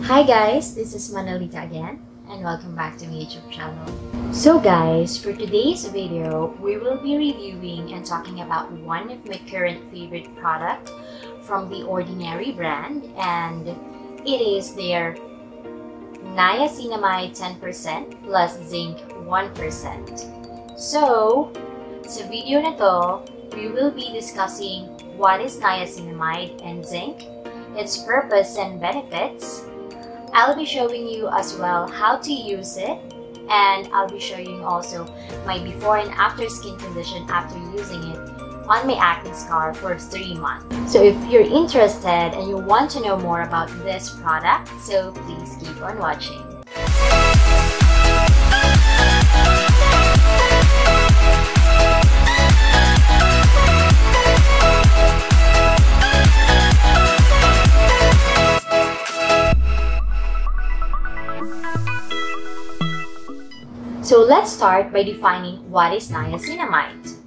Hi guys, this is Manolita again and welcome back to my YouTube channel. So guys, for today's video, we will be reviewing and talking about one of my current favorite product from the Ordinary brand, and it is their niacinamide 10% plus zinc 1%. So, sa video na to, we will be discussing what is niacinamide and zinc, its purpose and benefits. I'll be showing you as well how to use it, and I'll be showing you also my before and after skin condition after using it on my acne scar for 3 months. So if you're interested and you want to know more about this product, so please keep on watching. So let's start by defining what is niacinamide.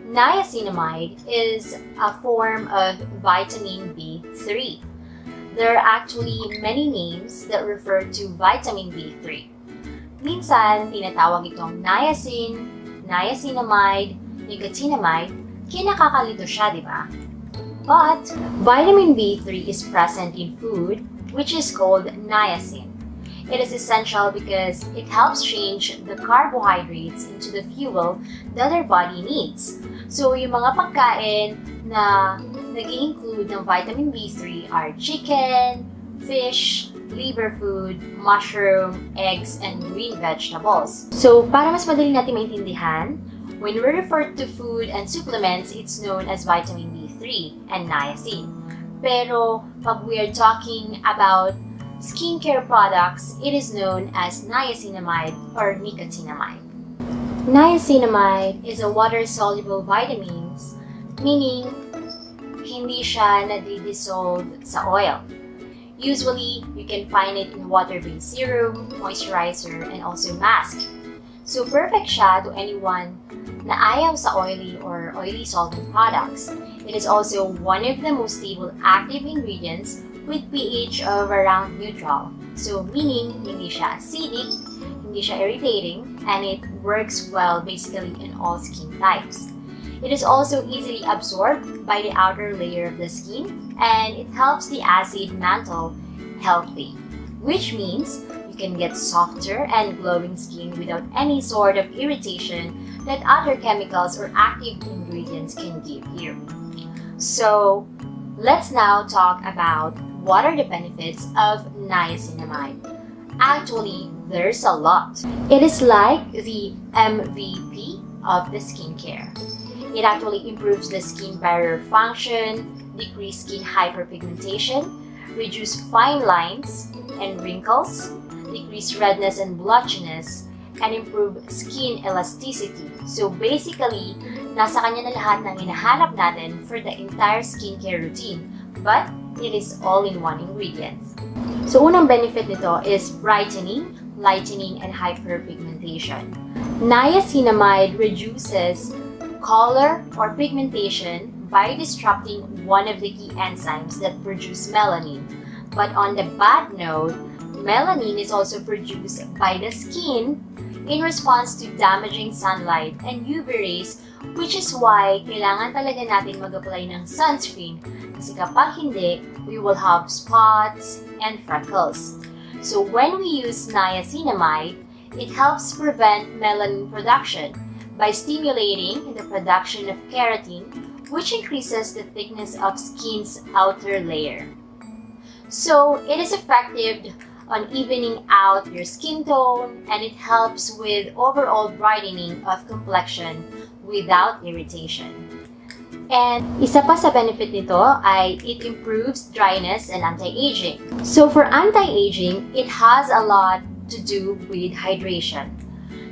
Niacinamide is a form of vitamin B3. There are actually many names that refer to vitamin B3. Minsan, tinatawag itong niacin, niacinamide, nicotinamide, kinakakalito siya, di ba? But vitamin B3 is present in food, which is called niacin. It is essential because it helps change the carbohydrates into the fuel that our body needs. So, yung mga pagkain na nag-i-include ng vitamin B3 are chicken, fish, liver food, mushroom, eggs, and green vegetables. So, para mas madali natin maintindihan, when we refer to food and supplements, it's known as vitamin B3 and niacin. Pero, pag we are talking about skincare products, it is known as niacinamide or nicotinamide. Niacinamide is a water-soluble vitamins, meaning hindi siya nadi-dissolve sa oil. Usually, you can find it in water-based serum, moisturizer, and also mask. So perfect siya to anyone na ayaw sa oily or oily solvent products. It is also one of the most stable active ingredients with pH of around neutral. So meaning, hindi siya acidic, hindi siya irritating, and it works well basically in all skin types. It is also easily absorbed by the outer layer of the skin, and it helps the acid mantle healthy, which means you can get softer and glowing skin without any sort of irritation that other chemicals or active ingredients can give you. So, let's now talk about what are the benefits of niacinamide. Actually, there's a lot. It is like the MVP of the skincare. It actually improves the skin barrier function, decrease skin hyperpigmentation, reduce fine lines and wrinkles, decrease redness and blotchiness, and improve skin elasticity. So basically, nasa kanya na lahat ng hinahanap natin for the entire skincare routine, but it is all-in-one ingredients. So unang benefit nito is brightening, lightening, and hyperpigmentation. Niacinamide reduces color or pigmentation by disrupting one of the key enzymes that produce melanin. But on the bad note, melanin is also produced by the skin in response to damaging sunlight and UV rays, which is why kailangan talaga natin mag-apply ng sunscreen kasi kapag hindi, we will have spots and freckles. So when we use niacinamide, it helps prevent melanin production by stimulating the production of keratin, which increases the thickness of skin's outer layer. So it is effective on evening out your skin tone, and it helps with overall brightening of complexion without irritation. And isa pa sa benefit nito ay it improves dryness and anti-aging. So for anti-aging, it has a lot to do with hydration.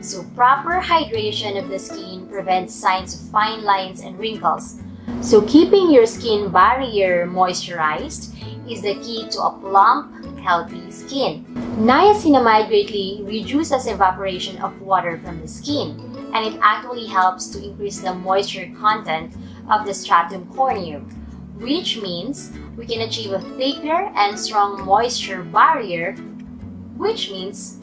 So proper hydration of the skin prevents signs of fine lines and wrinkles. So keeping your skin barrier moisturized is the key to a plump, healthy skin. Niacinamide greatly reduces evaporation of water from the skin, and it actually helps to increase the moisture content of the stratum corneum, which means we can achieve a thicker and strong moisture barrier, which means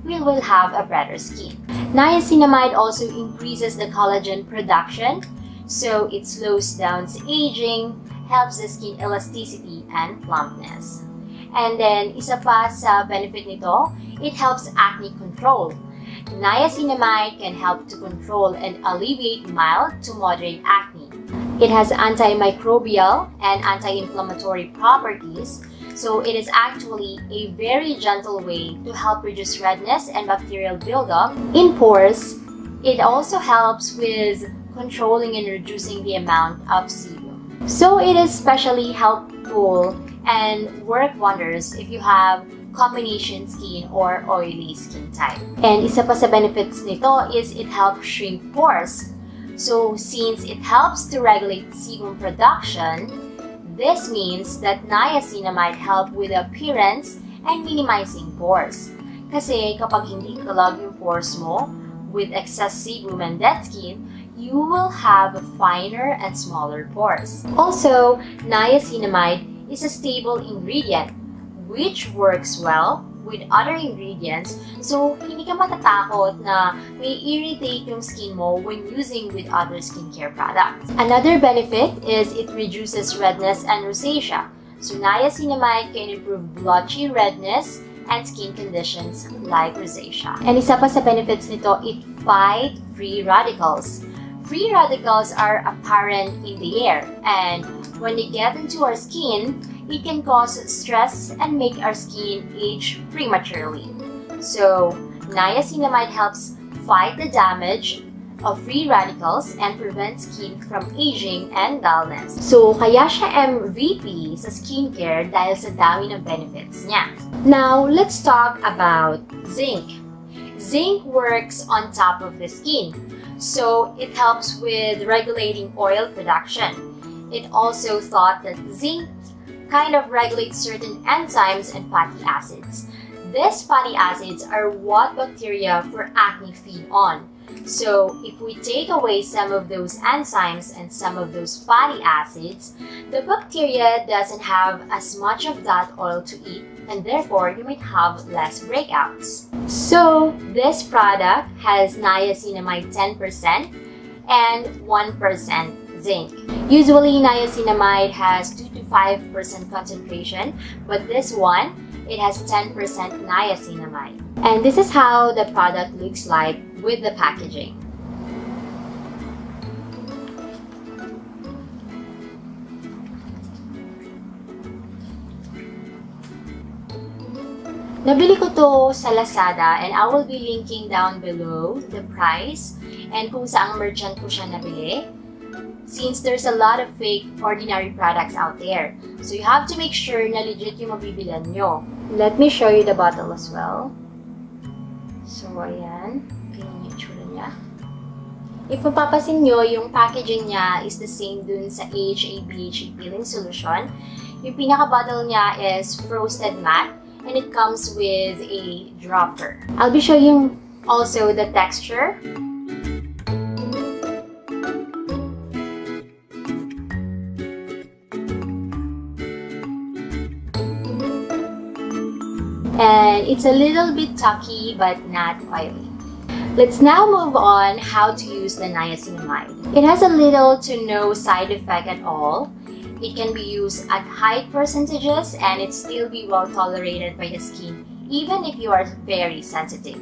we will have a better skin. Niacinamide also increases the collagen production, so it slows down aging, helps the skin elasticity and plumpness. And then, isa pa sa benefit nito, it helps acne control. Niacinamide can help to control and alleviate mild to moderate acne. It has antimicrobial and anti-inflammatory properties, so it is actually a very gentle way to help reduce redness and bacterial buildup in pores. It also helps with controlling and reducing the amount of sebum. So it is especially helpful and work wonders if you have combination skin or oily skin type. And isa pa sa benefits nito is it helps shrink pores. So since it helps to regulate sebum production, this means that niacinamide help with appearance and minimizing pores. Kasi kapag hindi clog yung pores mo with excess sebum and dead skin, you will have finer and smaller pores. Also, niacinamide is a stable ingredient which works well with other ingredients, so hindi ka matatakot na may irritate yung skin mo when using with other skincare products. Another benefit is it reduces redness and rosacea. So niacinamide can improve blotchy redness and skin conditions like rosacea. And isa pa sa benefits nito, it fights free radicals. Free radicals are apparent in the air, and when they get into our skin, it can cause stress and make our skin age prematurely. So, niacinamide helps fight the damage of free radicals and prevent skin from aging and dullness. So, kaya siya MVP sa skincare dahil sa dami ng benefits niya. Now, let's talk about zinc. Zinc works on top of the skin, so it helps with regulating oil production. It also thought that zinc kind of regulates certain enzymes and fatty acids. These fatty acids are what bacteria for acne feed on. So if we take away some of those enzymes and some of those fatty acids, the bacteria doesn't have as much of that oil to eat, and therefore you might have less breakouts. So this product has niacinamide 10% and 1% zinc. Usually, niacinamide has 2 to 5% concentration, but this one, it has 10% niacinamide. And this is how the product looks like with the packaging. Nabili ko to sa Lazada, and I will be linking down below the price and kung saang merchant ko siya nabili, since there's a lot of fake ordinary products out there. So you have to make sure na legit yung mabibilan nyo. Let me show you the bottle as well. So ayan, ganyan yung itsura niya. If mapapasin nyo, yung packaging niya is the same dun sa AHA BHA peeling solution. Yung pinaka-bottle niya is frosted matte, and it comes with a dropper. I'll be showing you also the texture. And it's a little bit tacky but not oily. Let's now move on how to use the niacinamide. It has a little to no side effect at all. It can be used at high percentages and it still be well tolerated by the skin even if you are very sensitive.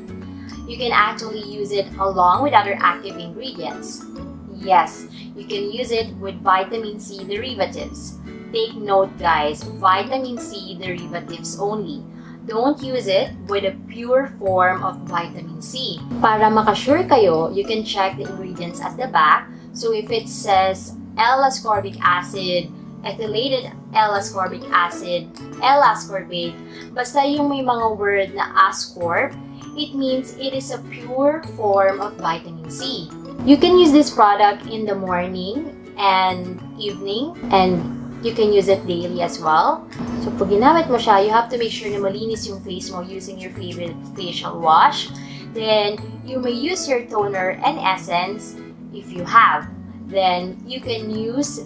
You can actually use it along with other active ingredients. Yes, you can use it with vitamin C derivatives. Take note guys, vitamin C derivatives only. Don't use it with a pure form of vitamin C. Para makasure kayo, you can check the ingredients at the back. So if it says L-ascorbic acid, ethylated L-ascorbic acid, L-ascorbate, basta yung may mga word na ascorb, it means it is a pure form of vitamin C. You can use this product in the morning and evening, and you can use it daily as well. So pag ginamit mo siya, you have to make sure na malinis yung face mo using your favorite facial wash. Then, you may use your toner and essence if you have. Then, you can use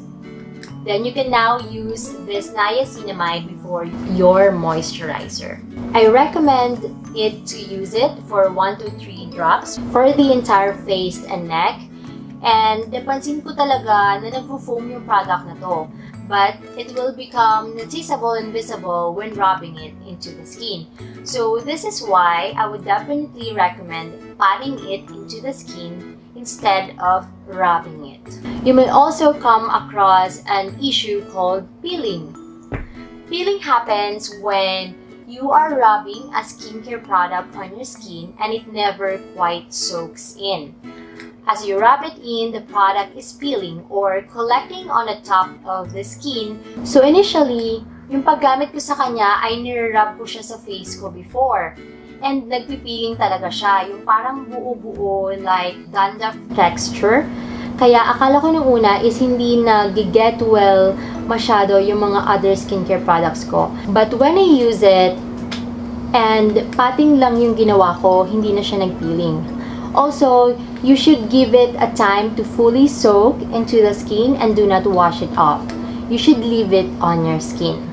then you can now use this niacinamide before your moisturizer. I recommend it to use it for 1 to 3 drops for the entire face and neck. And napansin ko talaga na nagpo-foam yung product na to. But it will become noticeable and visible when rubbing it into the skin. So this is why I would definitely recommend patting it into the skin instead of rubbing it. You may also come across an issue called peeling. Peeling happens when you are rubbing a skincare product on your skin and it never quite soaks in. As you rub it in, the product is peeling or collecting on the top of the skin. So initially, yung paggamit ko sa kanya ay nirarub ko siya sa face ko before. And nagpipiling talaga siya, yung parang buo-buo like dandruff texture. Kaya akala ko nung una is hindi nag-get well masyado yung mga other skincare products ko. But when I use it, and patting lang yung ginawa ko, hindi na siya nagpeeling. Also, you should give it a time to fully soak into the skin and do not wash it off. You should leave it on your skin.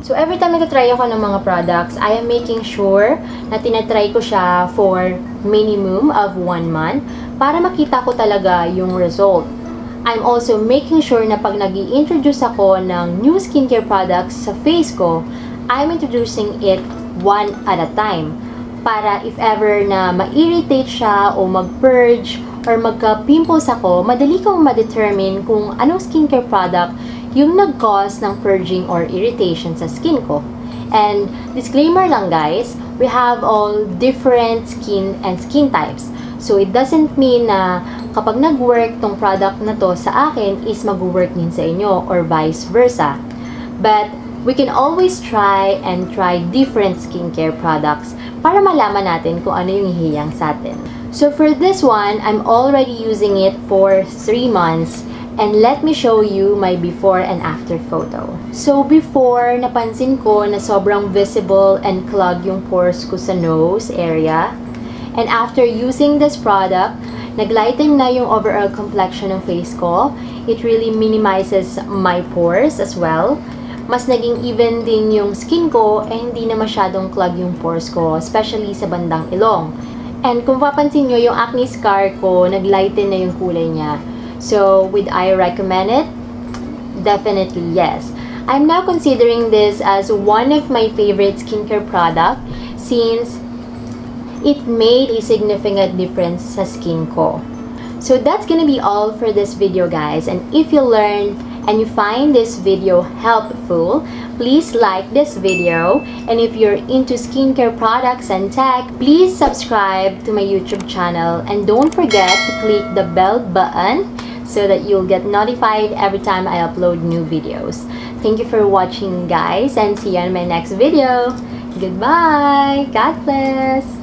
So, every time nagtatry ako ng mga products, I am making sure na tinatry ko siya for minimum of 1 month para makita ko talaga yung result. I'm also making sure na pag nag-i-introduce ako ng new skincare products sa face ko, I'm introducing it one at a time. Para if ever na ma-irritate siya o mag-purge or magka-pimples ako, madali kong ma-determine kung anong skincare product yung nag-cause ng purging or irritation sa skin ko. And disclaimer lang guys, we have all different skin and skin types. So it doesn't mean na kapag nag-work tong product na to sa akin is mag-work din sa inyo or vice versa. But we can always try different skincare products para malaman natin kung ano yung hihiyang sa atin. So for this one, I'm already using it for 3 months. And let me show you my before and after photo. So before, napansin ko na sobrang visible and clogged yung pores ko sa nose area. And after using this product, naglighten na yung overall complexion ng face ko. It really minimizes my pores as well. Mas naging even din yung skin ko eh hindi na masyadong clog yung pores ko, especially sa bandang ilong. And kung papansin nyo, yung acne scar ko, naglighten na yung kulay niya. So, would I recommend it? Definitely yes. I'm now considering this as one of my favorite skincare product since it made a significant difference sa skin ko. So that's gonna be all for this video guys, and if you learned and you find this video helpful, please like this video, and if you're into skincare products and tech, please subscribe to my YouTube channel and don't forget to click the bell button so that you'll get notified every time I upload new videos. Thank you for watching guys, and see you in my next video. Goodbye! God bless!